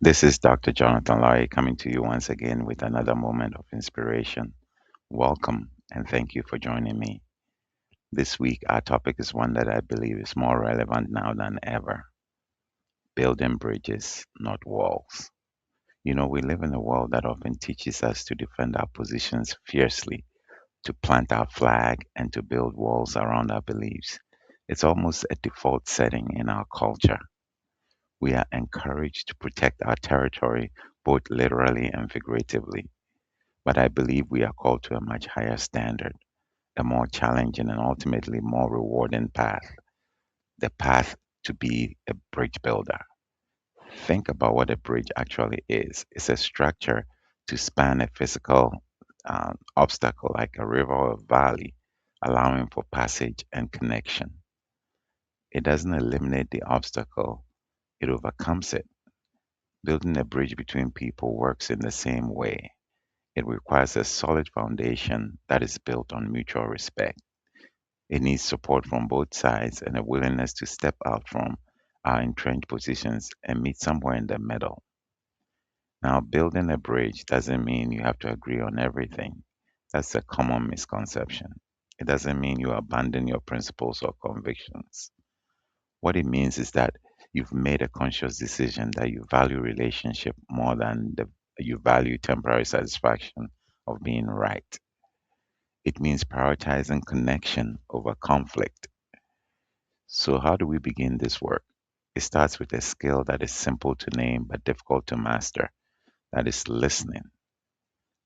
This is Dr. Jonathan Lai coming to you once again with another moment of inspiration. Welcome and thank you for joining me. This week, our topic is one that I believe is more relevant now than ever: building bridges, not walls. We live in a world that often teaches us to defend our positions fiercely, to plant our flag, and to build walls around our beliefs. It's almost a default setting in our culture. We are encouraged to protect our territory both literally and figuratively. But I believe we are called to a much higher standard, a more challenging and ultimately more rewarding path: the path to be a bridge builder. Think about what a bridge actually is. It's a structure to span a physical obstacle like a river or valley, allowing for passage and connection. It doesn't eliminate the obstacle, it overcomes it. Building a bridge between people works in the same way. It requires a solid foundation that is built on mutual respect. It needs support from both sides and a willingness to step out from our entrenched positions and meet somewhere in the middle. Now, building a bridge doesn't mean you have to agree on everything. That's a common misconception. It doesn't mean you abandon your principles or convictions. What it means is that you've made a conscious decision that you value relationship more than you value temporary satisfaction of being right. It means prioritizing connection over conflict. So, how do we begin this work? It starts with a skill that is simple to name but difficult to master. That is listening,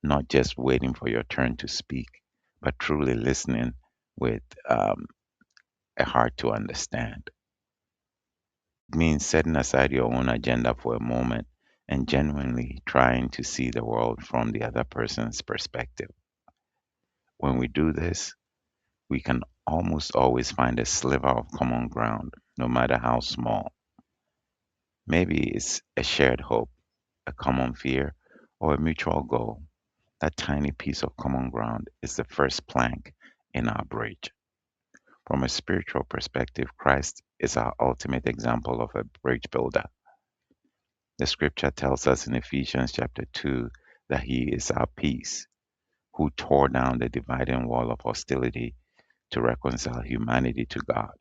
not just waiting for your turn to speak, but truly listening with a heart to understand. It means setting aside your own agenda for a moment and genuinely trying to see the world from the other person's perspective. When we do this, we can almost always find a sliver of common ground, no matter how small. Maybe it's a shared hope, a common fear, or a mutual goal. That tiny piece of common ground is the first plank in our bridge. From a spiritual perspective, Christ is our ultimate example of a bridge builder. The scripture tells us in Ephesians chapter 2 that he is our peace, who tore down the dividing wall of hostility to reconcile humanity to God.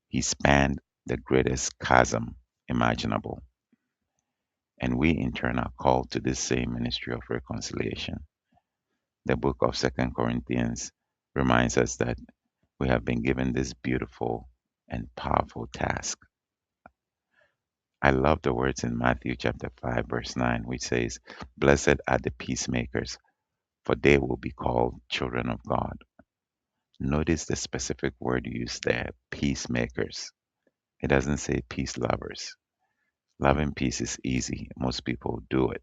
He spanned the greatest chasm imaginable, and we in turn are called to this same ministry of reconciliation. The book of Second Corinthians reminds us that we have been given this beautiful and powerful task. I love the words in Matthew chapter 5 verse 9 which says, "Blessed are the peacemakers, for they will be called children of God." Notice the specific word used there, peacemakers. It doesn't say peace lovers. Loving peace is easy. Most people do it.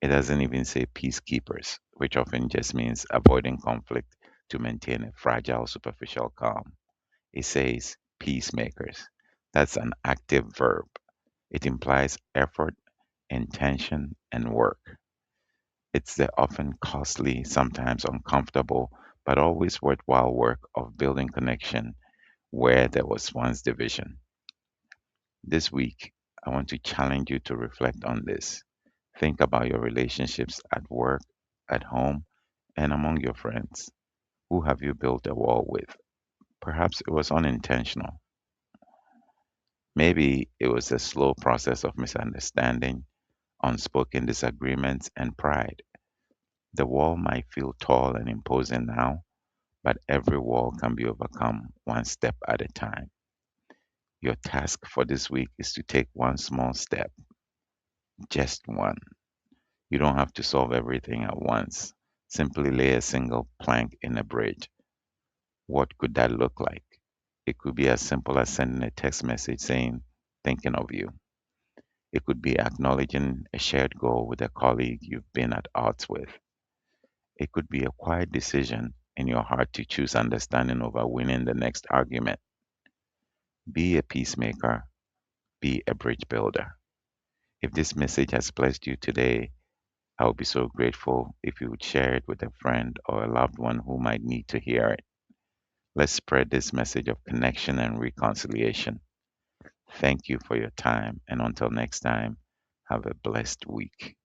It doesn't even say peacekeepers, which often just means avoiding conflict to maintain a fragile, superficial calm. It says peacemakers. That's an active verb. It implies effort, intention, and work. It's the often costly, sometimes uncomfortable, but always worthwhile work of building connection where there was once division. This week, I want to challenge you to reflect on this. Think about your relationships at work, at home, and among your friends. Who have you built a wall with? Perhaps it was unintentional. Maybe it was a slow process of misunderstanding, unspoken disagreements, and pride. The wall might feel tall and imposing now, but every wall can be overcome one step at a time. Your task for this week is to take one small step, just one. You don't have to solve everything at once. Simply lay a single plank in a bridge. What could that look like? It could be as simple as sending a text message saying, "Thinking of you." It could be acknowledging a shared goal with a colleague you've been at odds with. It could be a quiet decision in your heart to choose understanding over winning the next argument. Be a peacemaker, be a bridge builder. If this message has blessed you today, I would be so grateful if you would share it with a friend or a loved one who might need to hear it. Let's spread this message of connection and reconciliation. Thank you for your time, and until next time, Have a blessed week.